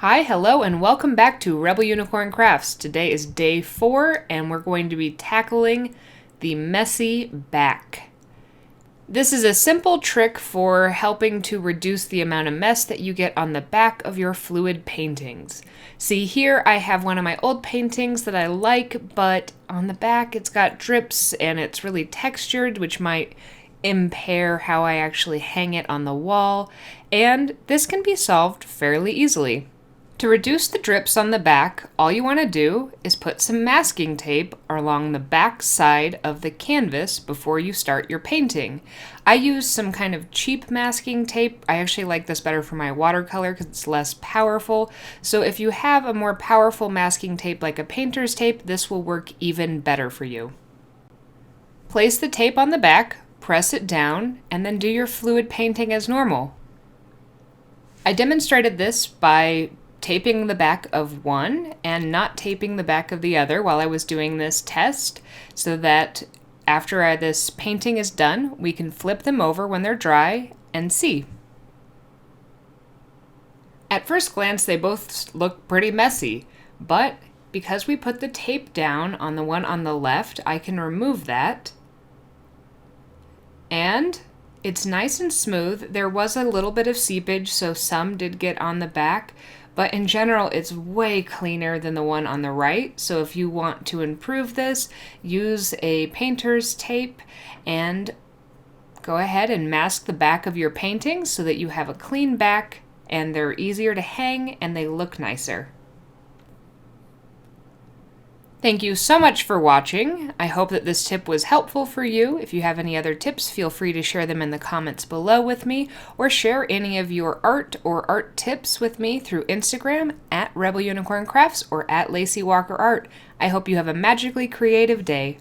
Hi, hello, and welcome back to Rebel Unicorn Crafts. Today is day 4, and we're going to be tackling the messy back. This is a simple trick for helping to reduce the amount of mess that you get on the back of your fluid paintings. See, here I have one of my old paintings that I like, but on the back it's got drips and it's really textured, which might impair how I actually hang it on the wall, and this can be solved fairly easily. To reduce the drips on the back, all you want to do is put some masking tape along the back side of the canvas before you start your painting. I use some kind of cheap masking tape. I actually like this better for my watercolor because it's less powerful. So if you have a more powerful masking tape like a painter's tape, this will work even better for you. Place the tape on the back, press it down, and then do your fluid painting as normal. I demonstrated this by taping the back of one and not taping the back of the other while I was doing this test, so that after this painting is done, we can flip them over when they're dry and see. At first glance, they both look pretty messy, but because we put the tape down on the one on the left, I can remove that, and it's nice and smooth. There was a little bit of seepage, so some did get on the back, but in general, it's way cleaner than the one on the right. So if you want to improve this, use a painter's tape and go ahead and mask the back of your paintings so that you have a clean back and they're easier to hang and they look nicer. Thank you so much for watching. I hope that this tip was helpful for you. If you have any other tips, feel free to share them in the comments below with me, or share any of your art or art tips with me through Instagram at Rebel Unicorn Crafts or at Lacey Walker Art. I hope you have a magically creative day.